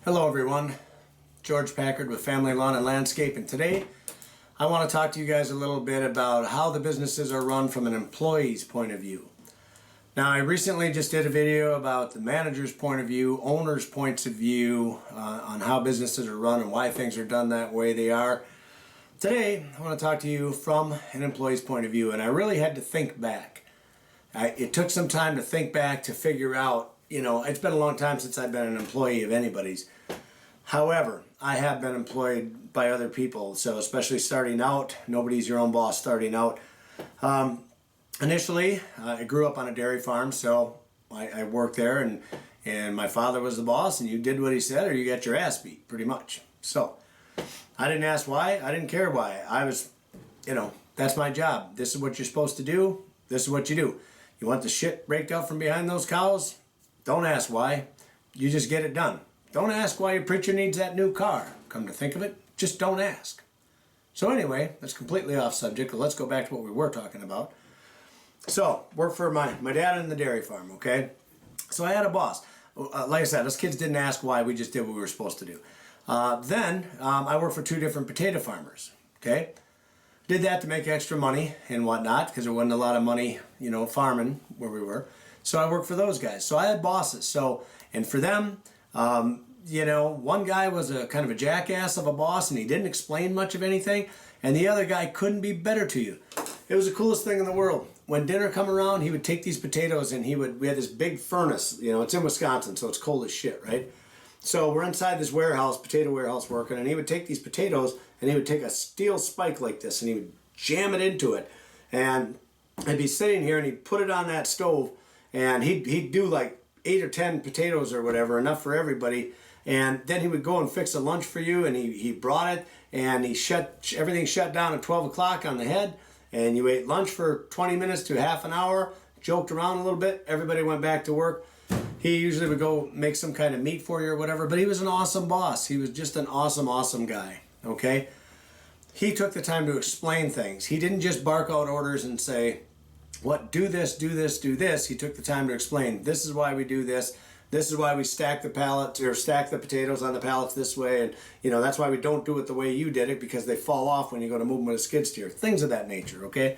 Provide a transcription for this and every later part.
Hello everyone, George Packard with Family Lawn and Landscape, and today I want to talk to you guys a little bit about how the businesses are run from an employee's point of view. Now, I recently just did a video about the manager's point of view, owner's points of view on how businesses are run and why things are done that way they are. Today I want to talk to you from an employee's point of view, and I really had to think back. It took some time to think back to figure out, it's been a long time since I've been an employee of anybody's. However, I have been employed by other people, so especially starting out, nobody's your own boss starting out. Initially, I grew up on a dairy farm, so I worked there, and my father was the boss, and you did what he said or you got your ass beat, pretty much. So, I didn't ask why, I didn't care why. I was, that's my job. This is what you're supposed to do, this is what you do. You want the shit raked out from behind those cows? Don't ask why, you just get it done. Don't ask why your preacher needs that new car. Come to think of it, just don't ask. So anyway, that's completely off subject. Let's go back to what we were talking about. So, worked for my dad in the dairy farm, okay? So I had a boss. Like I said, us kids didn't ask why, we just did what we were supposed to do. Then, I worked for two different potato farmers, okay? Did that to make extra money and whatnot, because there wasn't a lot of money, farming where we were. So I worked for those guys. So I had bosses. And for them, one guy was a kind of a jackass of a boss, and he didn't explain much of anything, and the other guy couldn't be better to you. It was the coolest thing in the world. When dinner come around, he would take these potatoes, and we had this big furnace, it's in Wisconsin, so it's cold as shit, right? So we're inside this warehouse, potato warehouse working, and he would take these potatoes, and he would take a steel spike like this, and he would jam it into it, and I'd be sitting here, and he'd put it on that stove, and he'd do like 8 or 10 potatoes or whatever, enough for everybody. And then he would go and fix a lunch for you, and he brought it, and everything shut down at 12 o'clock on the head, and you ate lunch for 20 minutes to half an hour, joked around a little bit, everybody went back to work. He usually would go make some kind of meat for you or whatever, but he was an awesome boss. He was just an awesome guy, okay? He took the time to explain things. He didn't just bark out orders and say, do this, do this, do this. He took the time to explain, this is why we do this. This is why we stack the pallets or stack the potatoes on the pallets this way. And, that's why we don't do it the way you did it, because they fall off when you go to move them with a skid steer. Things of that nature, okay?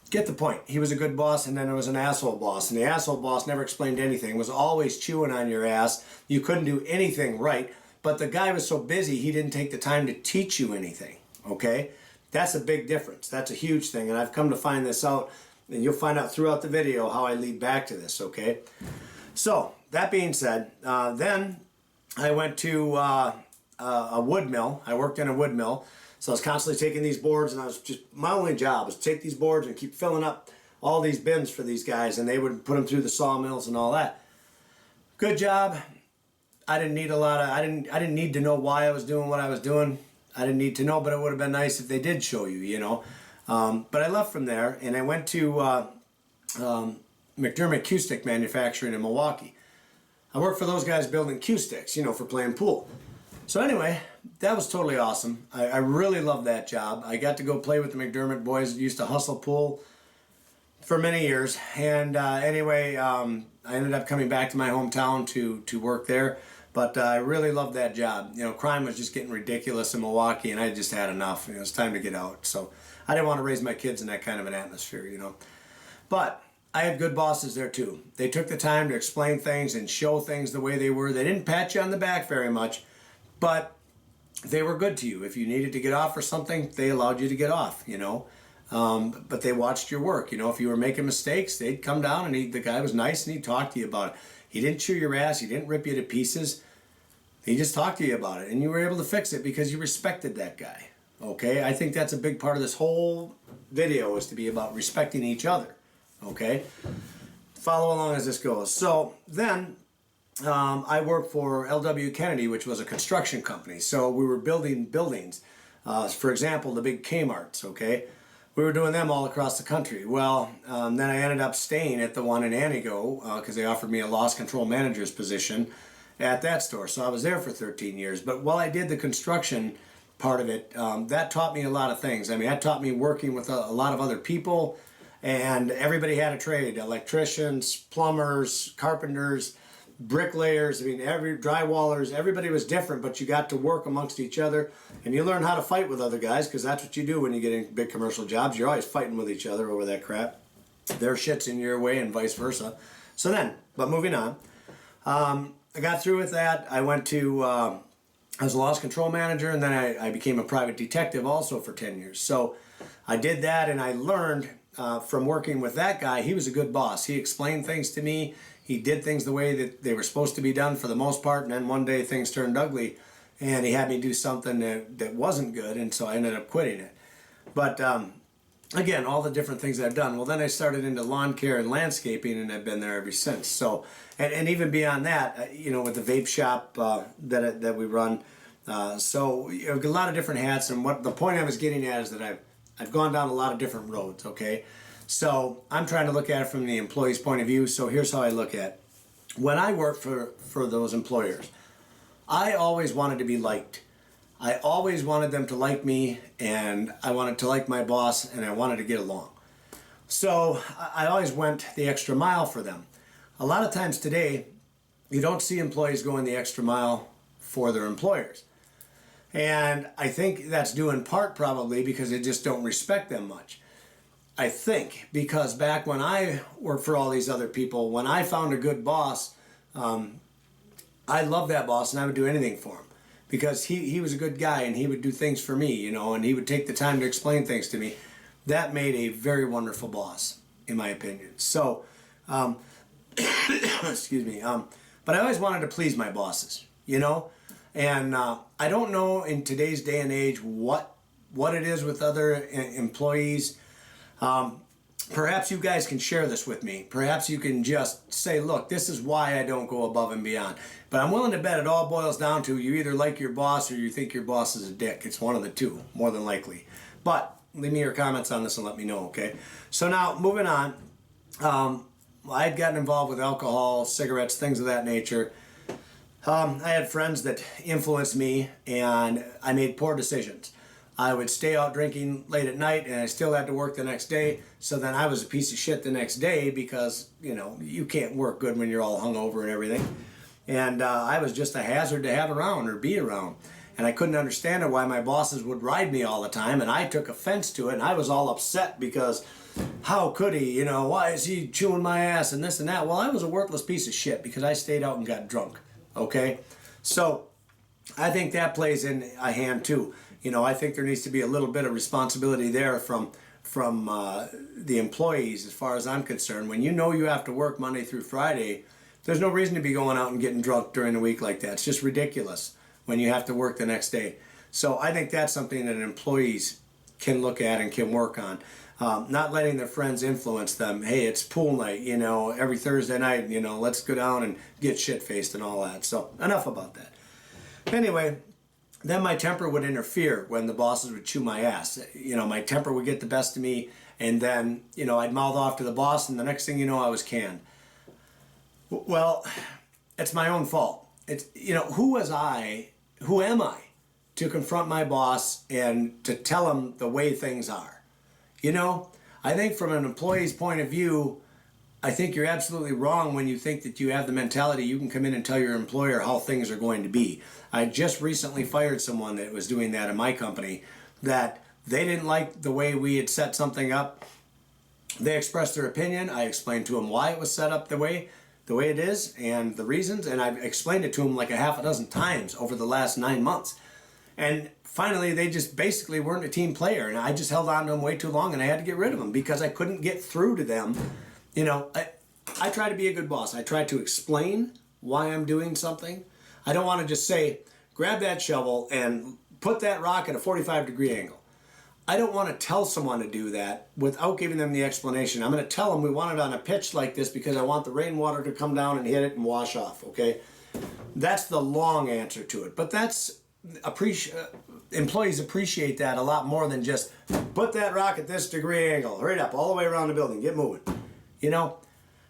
Get the point. He was a good boss, and then there was an asshole boss. And the asshole boss never explained anything, was always chewing on your ass. You couldn't do anything right. But the guy was so busy, he didn't take the time to teach you anything, okay? That's a big difference. That's a huge thing. And I've come to find this out. And you'll find out throughout the video how I lead back to this, okay? So, that being said, then I went to a wood mill. I worked in a wood mill. So I was constantly taking these boards, and my only job was to take these boards and keep filling up all these bins for these guys, and they would put them through the sawmills and all that. Good job. I didn't need I didn't need to know why I was doing what I was doing. I didn't need to know, but it would have been nice if they did show you, But I left from there, and I went to McDermott Cue Stick Manufacturing in Milwaukee. I worked for those guys building cue sticks, for playing pool. So anyway, that was totally awesome. I really loved that job. I got to go play with the McDermott boys. Used to hustle pool for many years. And anyway, I ended up coming back to my hometown to work there. But I really loved that job. Crime was just getting ridiculous in Milwaukee, and I just had enough. It was time to get out. So I didn't want to raise my kids in that kind of an atmosphere, But I had good bosses there too. They took the time to explain things and show things the way they were. They didn't pat you on the back very much, but they were good to you. If you needed to get off or something, they allowed you to get off, But they watched your work. If you were making mistakes, they'd come down, and the guy was nice, and he'd talk to you about it. He didn't chew your ass. He didn't rip you to pieces. He just talked to you about it, and you were able to fix it because you respected that guy. Okay? I think that's a big part of this whole video, is to be about respecting each other. Okay? Follow along as this goes. So then I worked for L.W. Kennedy, which was a construction company. So we were building buildings. For example, the big Kmart's, okay? We were doing them all across the country. Well, then I ended up staying at the one in Anigo because they offered me a loss control manager's position at that store. So I was there for 13 years. But while I did the construction part of it, that taught me a lot of things. I mean, that taught me working with a lot of other people, and everybody had a trade: electricians, plumbers, carpenters, bricklayers, I mean, every drywallers, everybody was different, but you got to work amongst each other, and you learn how to fight with other guys, because that's what you do when you get in big commercial jobs. You're always fighting with each other over that crap. Their shit's in your way and vice versa. So then, but moving on, I got through with that. I went to, I was a loss control manager, and then I became a private detective also for 10 years. So I did that, and I learned from working with that guy. He was a good boss. He explained things to me. He did things the way that they were supposed to be done for the most part, and then one day things turned ugly, and he had me do something that wasn't good, and so I ended up quitting it. But again, all the different things I've done. Well, then I started into lawn care and landscaping, and I've been there ever since. So, and even beyond that, you know, with the vape shop that we run, so you know, a lot of different hats. And what the point I was getting at is that I've gone down a lot of different roads. Okay, so I'm trying to look at it from the employee's point of view. So here's how I look at it. When I work for those employers, I always wanted to be liked. I always wanted them to like me, and I wanted to like my boss, and I wanted to get along. So I always went the extra mile for them. A lot of times today, you don't see employees going the extra mile for their employers. And I think that's due in part probably because they just don't respect them much. I think because back when I worked for all these other people, when I found a good boss, I loved that boss, and I would do anything for him. Because he was a good guy, and he would do things for me, you know, and he would take the time to explain things to me. That made a very wonderful boss, in my opinion. So, excuse me, but I always wanted to please my bosses, you know, and I don't know in today's day and age what it is with other employees. Perhaps you guys can share this with me. Perhaps you can just say, look, this is why I don't go above and beyond. But I'm willing to bet it all boils down to you either like your boss or you think your boss is a dick. It's one of the two, more than likely. But leave me your comments on this and let me know, okay? So now, moving on. I had gotten involved with alcohol, cigarettes, things of that nature. I had friends that influenced me, and I made poor decisions. I would stay out drinking late at night, and I still had to work the next day. So then I was a piece of shit the next day because, you know, you can't work good when you're all hungover and everything. And I was just a hazard to have around or be around. And I couldn't understand it why my bosses would ride me all the time, and I took offense to it, and I was all upset because how could he, you know, why is he chewing my ass and this and that? Well, I was a worthless piece of shit because I stayed out and got drunk, okay? So I think that plays in a hand too. You know, I think there needs to be a little bit of responsibility there from the employees as far as I'm concerned. When you know you have to work Monday through Friday, there's no reason to be going out and getting drunk during the week like that. It's just ridiculous when you have to work the next day. So I think that's something that employees can look at and can work on. Not letting their friends influence them. Hey, it's pool night, you know, every Thursday night, you know, let's go down and get shit-faced and all that. So enough about that. Anyway, then my temper would interfere when the bosses would chew my ass. You know, my temper would get the best of me, and then, you know, I'd mouth off to the boss, and the next thing you know, I was canned. Well, it's my own fault. It's, you know, who am I to confront my boss and to tell him the way things are? You know, I think from an employee's point of view, I think you're absolutely wrong when you think that you have the mentality you can come in and tell your employer how things are going to be. I just recently fired someone that was doing that in my company, that they didn't like the way we had set something up. They expressed their opinion. I explained to them why it was set up the way it is and the reasons, and I've explained it to them like a half a dozen times over the last 9 months. And finally, they just basically weren't a team player, and I just held on to them way too long, and I had to get rid of them because I couldn't get through to them. You know, I try to be a good boss. I try to explain why I'm doing something. I don't want to just say, grab that shovel and put that rock at a 45-degree angle. I don't want to tell someone to do that without giving them the explanation. I'm going to tell them we want it on a pitch like this because I want the rainwater to come down and hit it and wash off, okay? That's the long answer to it. But that's employees appreciate that a lot more than just put that rock at this degree angle, right up, all the way around the building, get moving. You know,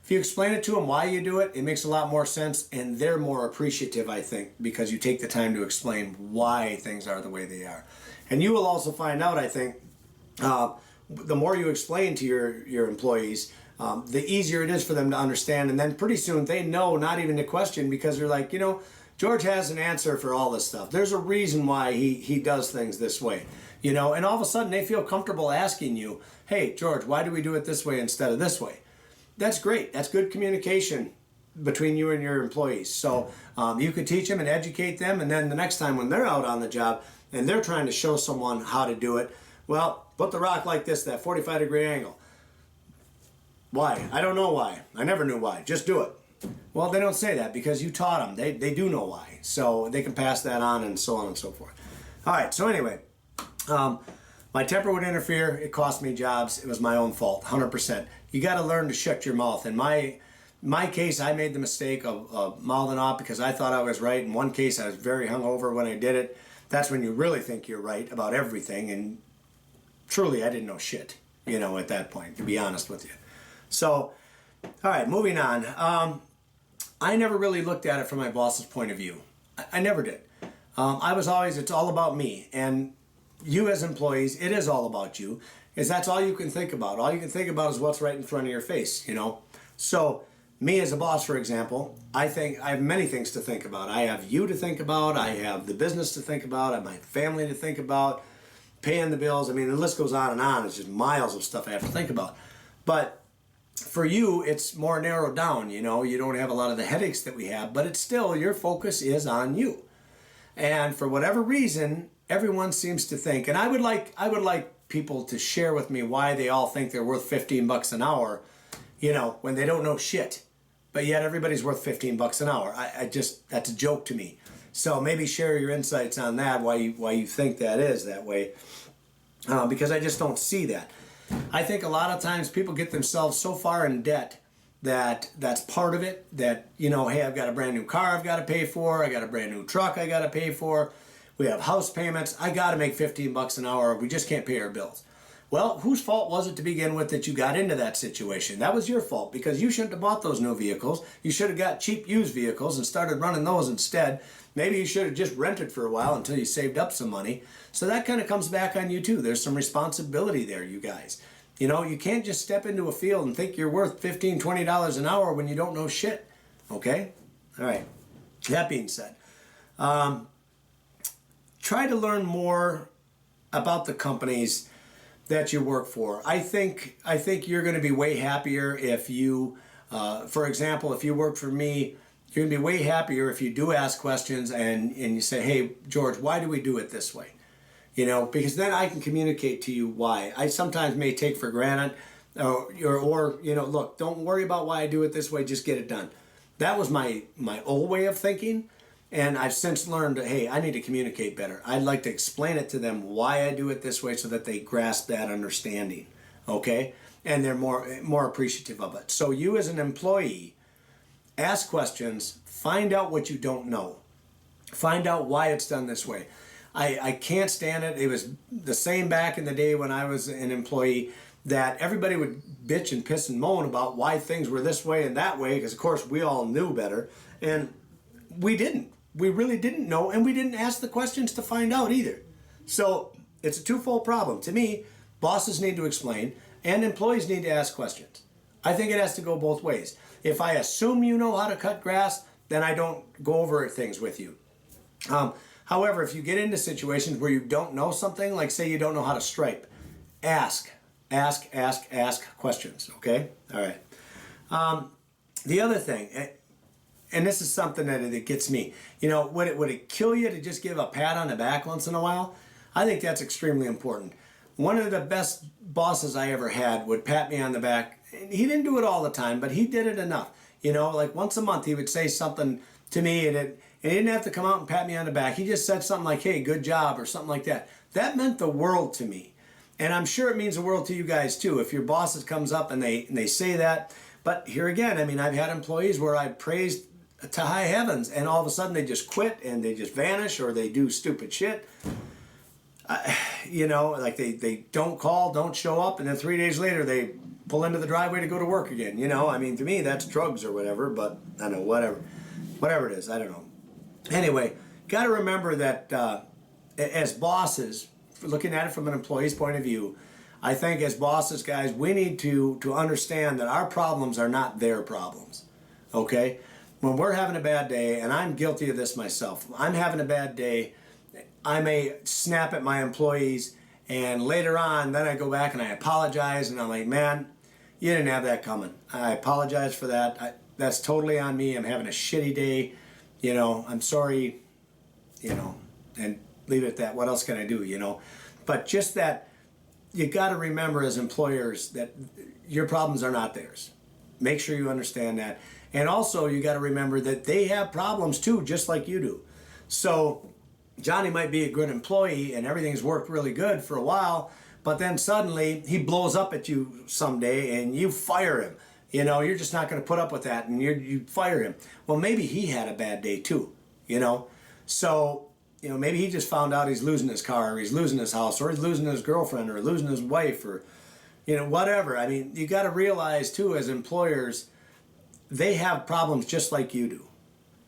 if you explain it to them why you do it, it makes a lot more sense, and they're more appreciative, I think, because you take the time to explain why things are the way they are. And you will also find out, I think, the more you explain to your employees, the easier it is for them to understand. And then pretty soon they know not even to question, because they're like, George has an answer for all this stuff. There's a reason why he does things this way, and all of a sudden they feel comfortable asking you, hey, George, why do we do it this way instead of this way? That's great. That's good communication between you and your employees. So you could teach them and educate them, and then the next time when they're out on the job and they're trying to show someone how to do it, well, put the rock like this, that 45-degree angle. Why? I don't know why. I never knew why. Just do it. Well, they don't say that because you taught them. They do know why. So they can pass that on and so on and so forth. All right, so anyway, my temper would interfere. It cost me jobs. It was my own fault, 100%. You got to learn to shut your mouth. In my case, I made the mistake of mouthing off because I thought I was right. In one case, I was very hungover when I did it. That's when you really think you're right about everything. And truly, I didn't know shit, at that point, to be honest with you. So, all right, moving on. I never really looked at it from my boss's point of view. I never did. I was always, it's all about me. And you as employees, it is all about you, because that's all you can think about. All you can think about is what's right in front of your face, So, me as a boss, for example, I have many things to think about. I have you to think about. I have the business to think about. I have my family to think about. Paying the bills. I mean, the list goes on and on. It's just miles of stuff I have to think about. But for you, it's more narrowed down. You don't have a lot of the headaches that we have, but it's still, your focus is on you. And for whatever reason, everyone seems to think, and I would like people to share with me why they all think they're worth $15 an hour, when they don't know shit. But yet everybody's worth $15 an hour. That's a joke to me. So maybe share your insights on that, why you think that is that way, because I just don't see that. I think a lot of times people get themselves so far in debt that's part of it, that, hey, I've got a brand new car I've got to pay for, I got a brand new truck I got to pay for, we have house payments, I got to make $15 an hour, we just can't pay our bills. Well, whose fault was it to begin with that you got into that situation? That was your fault, because you shouldn't have bought those new vehicles. You should have got cheap used vehicles and started running those instead. Maybe you should have just rented for a while until you saved up some money. So that kind of comes back on you too. There's some responsibility there, you guys. You can't just step into a field and think you're worth $15, $20 an hour when you don't know shit. Okay? All right. That being said, try to learn more about the companies that you work for. I think you're going to be way happier if you, for example, if you work for me, you're going to be way happier if you do ask questions and you say, hey, George, why do we do it this way? Because then I can communicate to you why. I sometimes may take for granted, or look, don't worry about why I do it this way, just get it done. That was my old way of thinking, and I've since learned, hey, I need to communicate better. I'd like to explain it to them why I do it this way so that they grasp that understanding, okay? And they're more appreciative of it. So you as an employee, ask questions, find out what you don't know. Find out why it's done this way. I can't stand it. It was the same back in the day when I was an employee, that everybody would bitch and piss and moan about why things were this way and that way, because of course we all knew better, and we didn't. We really didn't know, and we didn't ask the questions to find out either. So it's a twofold problem. To me, bosses need to explain and employees need to ask questions. I think it has to go both ways. If I assume you know how to cut grass, then I don't go over things with you. However, if you get into situations where you don't know something, like say you don't know how to stripe, ask questions, okay? All right. The other thing, and this is something that gets me, would it kill you to just give a pat on the back once in a while? I think that's extremely important. One of the best bosses I ever had would pat me on the back. He didn't do it all the time, but he did it enough. Like once a month he would say something to me, and he didn't have to come out and pat me on the back. He just said something like, hey, good job, or something like that. That meant the world to me. And I'm sure it means the world to you guys too, if your boss comes up and they say that. But here again, I've had employees where I praised to high heavens, and all of a sudden they just quit and they just vanish, or they do stupid shit. Like they don't call, don't show up, and then 3 days later they pull into the driveway to go to work again. To me that's drugs or whatever, but I don't know, whatever it is, I don't know. Anyway, got to remember that as bosses, looking at it from an employee's point of view, I think as bosses, guys, we need to understand that our problems are not their problems, okay? When we're having a bad day, and I'm guilty of this myself, I'm having a bad day, I may snap at my employees, and later on, then I go back and I apologize, and I'm like, man, you didn't have that coming. I apologize for that. That's totally on me. I'm having a shitty day. You know, I'm sorry, you know, and leave it at that. What else can I do, you know? But just that, you got to remember as employers that your problems are not theirs. Make sure you understand that. And also, you got to remember that they have problems too, just like you do. So Johnny might be a good employee and everything's worked really good for a while, but then suddenly he blows up at you someday and you fire him. You know, you're just not going to put up with that, and you fire him. Well, maybe he had a bad day too, you know. So, you know, maybe he just found out he's losing his car, or he's losing his house, or he's losing his girlfriend, or losing his wife, or, you know, whatever. I mean, you got to realize too, as employers, they have problems just like you do.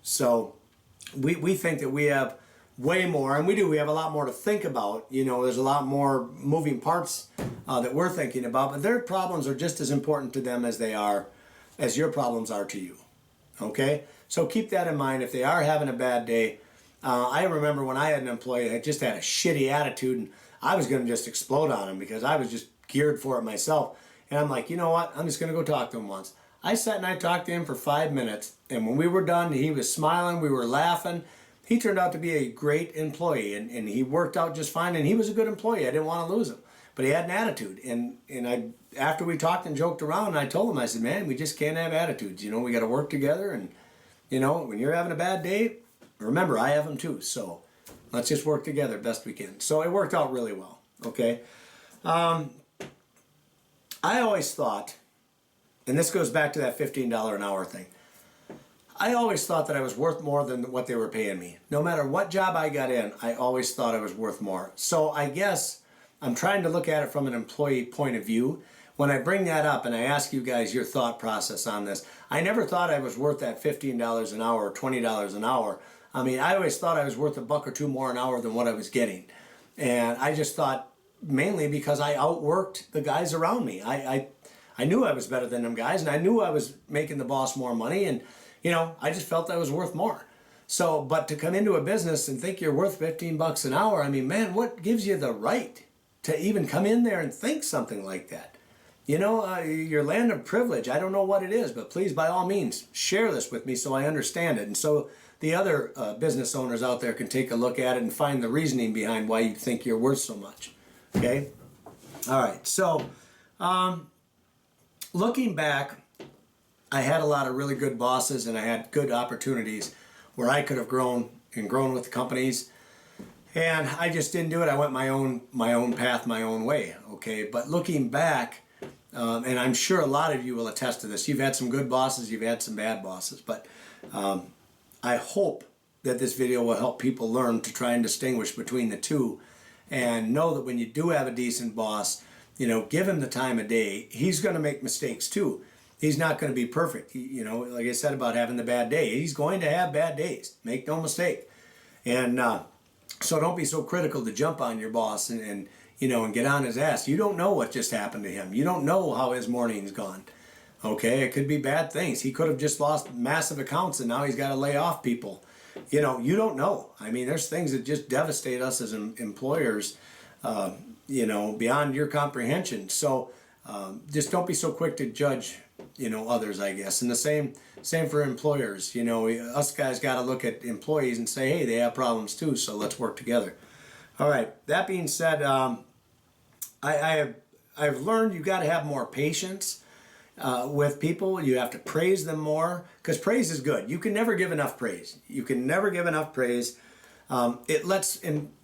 So we think that we have way more, and we do. We have a lot more to think about. You know, there's a lot more moving parts that we're thinking about, but their problems are just as important to them as your problems are to you. Okay? So keep that in mind. If they are having a bad day, I remember when I had an employee that just had a shitty attitude, and I was going to just explode on him because I was just geared for it myself. And I'm like, you know what? I'm just going to go talk to him once. I sat and I talked to him for 5 minutes, and when we were done, he was smiling, we were laughing. He turned out to be a great employee, and he worked out just fine, and he was a good employee. I didn't want to lose him, but he had an attitude. And I, after we talked and joked around, I told him, I said, man, we just can't have attitudes. You know, we got to work together, and, you know, when you're having a bad day, remember, I have them too, so let's just work together best we can. So it worked out really well, okay? I always thought, and this goes back to that $15 an hour thing, I always thought that I was worth more than what they were paying me. No matter what job I got in, I always thought I was worth more. So I guess I'm trying to look at it from an employee point of view. When I bring that up and I ask you guys your thought process on this, I never thought I was worth that $15 an hour or $20 an hour. I mean, I always thought I was worth $1 or $2 more an hour than what I was getting. And I just thought, mainly because I outworked the guys around me. I knew I was better than them guys, and I knew I was making the boss more money, and you know, I just felt I was worth more. So, but to come into a business and think you're worth $15 an hour, I mean, man, what gives you the right to even come in there and think something like that? You know, your land of privilege, I don't know what it is, but please, by all means, share this with me so I understand it. And so the other business owners out there can take a look at it and find the reasoning behind why you think you're worth so much. Okay? All right, so looking back, I had a lot of really good bosses, and I had good opportunities where I could have grown with the companies, and I just didn't do it. I went my own path, my own way. Okay, but looking back, and I'm sure a lot of you will attest to this. You've had some good bosses, you've had some bad bosses, but I hope that this video will help people learn to try and distinguish between the two, and know that when you do have a decent boss, you know, give him the time of day. He's going to make mistakes too. He's not going to be perfect. You know, like I said about having the bad day, he's going to have bad days. Make no mistake. And so don't be so critical to jump on your boss and you know, and get on his ass. You don't know what just happened to him. You don't know how his morning's gone. Okay, it could be bad things. He could have just lost massive accounts and now he's got to lay off people. You know, you don't know. I mean, there's things that just devastate us as employers, you know, beyond your comprehension. So just don't be so quick to judge, you know, others, I guess. And the same for employers. You know, us guys got to look at employees and say, hey, they have problems too, so let's work together. All right, that being said, I've learned you've got to have more patience with people. You have to praise them more, because praise is good. You can never give enough praise. You can never give enough praise. It lets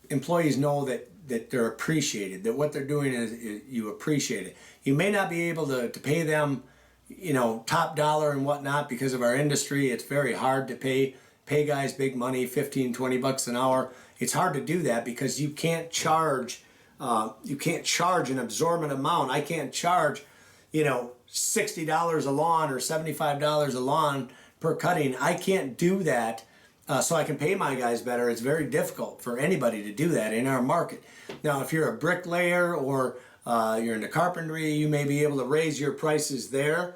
employees know that they're appreciated, that what they're doing is you appreciate it. You may not be able to pay them, you know, top dollar and whatnot because of our industry. It's very hard to pay guys big money, $15-20 an hour. It's hard to do that because you can't charge an absorbent amount. I can't charge, you know, $60 a lawn or $75 a lawn per cutting. I can't do that so I can pay my guys better. It's very difficult for anybody to do that in our market. Now, if you're a bricklayer or you're into carpentry, you may be able to raise your prices there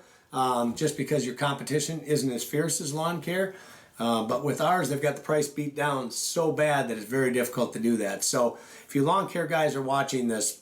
just because your competition isn't as fierce as lawn care. But with ours, they've got the price beat down so bad that it's very difficult to do that. So if you lawn care guys are watching this,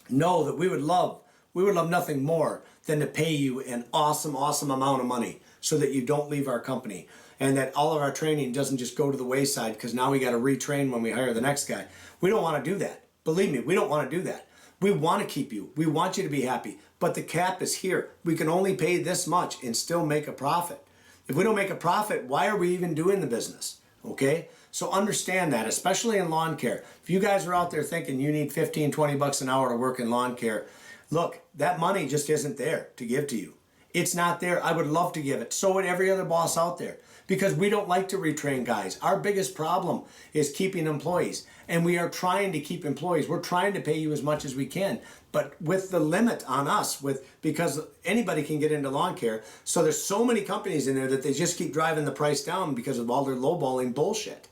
know that we would love nothing more than to pay you an awesome amount of money so that you don't leave our company, and that all of our training doesn't just go to the wayside because now we got to retrain when we hire the next guy. We don't want to do that. Believe me, we don't want to do that. We want to keep you. We want you to be happy. But the cap is here. We can only pay this much and still make a profit. If we don't make a profit, why are we even doing the business? Okay? So understand that, especially in lawn care. If you guys are out there thinking you need 15, 20 bucks an hour to work in lawn care, look, that money just isn't there to give to you. It's not there. I would love to give it. So would every other boss out there. Because we don't like to retrain guys. Our biggest problem is keeping employees. And we are trying to keep employees. We're trying to pay you as much as we can. But with the limit on us, because anybody can get into lawn care, so there's so many companies in there that they just keep driving the price down because of all their lowballing bullshit.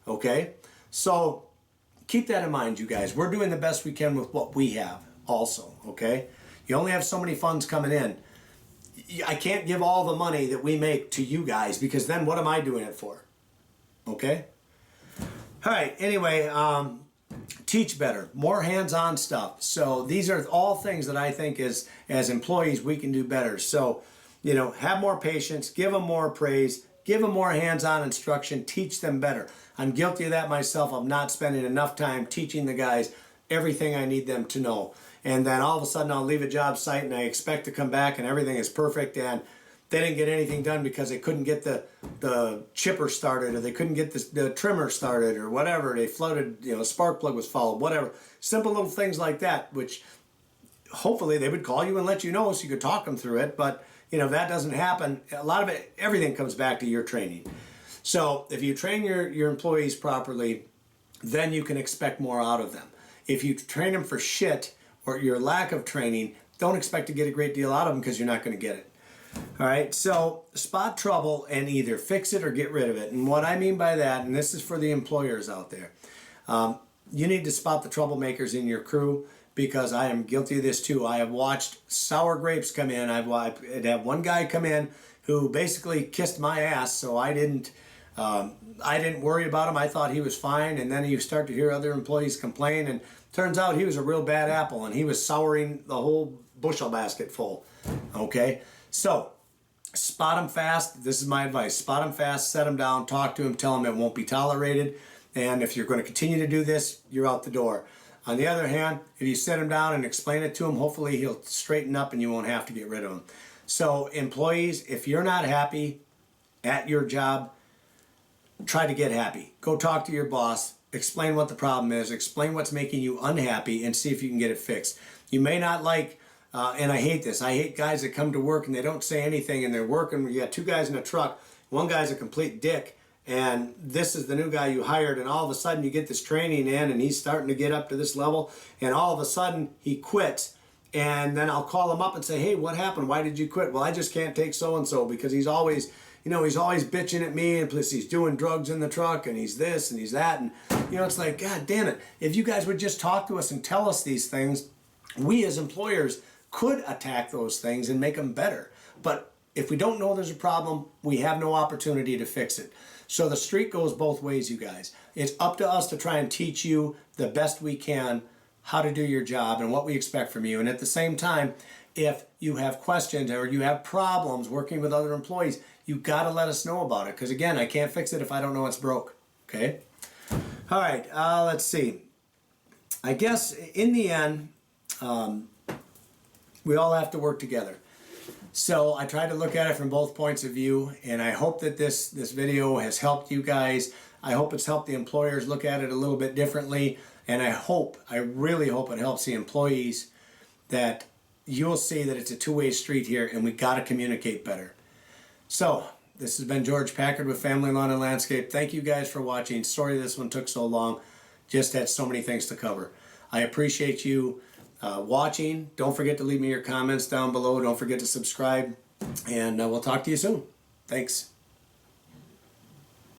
Okay? So keep that in mind, you guys. We're doing the best we can with what we have also. Okay? You only have so many funds coming in. I can't give all the money that we make to you guys because then what am I doing it for? Okay? All right, anyway, teach better, more hands-on stuff. So these are all things that I think as employees we can do better. So, you know, have more patience, give them more praise, give them more hands-on instruction, teach them better. I'm guilty of that myself. I'm not spending enough time teaching the guys everything I need them to know. And then all of a sudden I'll leave a job site and I expect to come back and everything is perfect and they didn't get anything done because they couldn't get the chipper started or they couldn't get the trimmer started or whatever. They flooded, you know, spark plug was fouled, whatever. Simple little things like that, which hopefully they would call you and let you know so you could talk them through it. But, you know, that doesn't happen. A lot of it, everything comes back to your training. So if you train your employees properly, then you can expect more out of them. If you train them for shit, or your lack of training, don't expect to get a great deal out of them because you're not going to get it. All right, so spot trouble and either fix it or get rid of it. And what I mean by that, and this is for the employers out there, you need to spot the troublemakers in your crew because I am guilty of this too. I have watched sour grapes come in. I'd have one guy come in who basically kissed my ass, so I didn't worry about him. I thought he was fine, and then you start to hear other employees complain, and turns out he was a real bad apple, and he was souring the whole bushel basket full. Okay, so spot him fast. This is my advice: spot him fast, set him down, talk to him, tell him it won't be tolerated, and if you're going to continue to do this, you're out the door. On the other hand, if you sit him down and explain it to him, hopefully he'll straighten up, and you won't have to get rid of him. So, employees, if you're not happy at your job, try to get happy. Go talk to your boss. Explain what the problem is, explain what's making you unhappy, and see if you can get it fixed. You may not like, and I hate this, I hate guys that come to work and they don't say anything and they're working, you got two guys in a truck, one guy's a complete dick, and this is the new guy you hired, and all of a sudden you get this training in and he's starting to get up to this level, and all of a sudden he quits, and then I'll call him up and say, hey, what happened? Why did you quit? Well, I just can't take so-and-so because he's always bitching at me, and plus he's doing drugs in the truck, and he's this, and he's that, and, you know, it's like, God damn it. If you guys would just talk to us and tell us these things, we as employers could attack those things and make them better. But if we don't know there's a problem, we have no opportunity to fix it. So the street goes both ways, you guys. It's up to us to try and teach you the best we can how to do your job and what we expect from you. And at the same time, if you have questions or you have problems working with other employees, you got to let us know about it. Because again, I can't fix it if I don't know it's broke. Okay? All right, let's see. I guess in the end, we all have to work together. So I try to look at it from both points of view, and I hope that this video has helped you guys. I hope it's helped the employers look at it a little bit differently, and I really hope it helps the employees that you'll see that it's a two-way street here, and we got to communicate better. So, this has been George Packard with Family Lawn and Landscape. Thank you guys for watching. Sorry this one took so long. Just had so many things to cover. I appreciate you watching. Don't forget to leave me your comments down below. Don't forget to subscribe. And we'll talk to you soon. Thanks.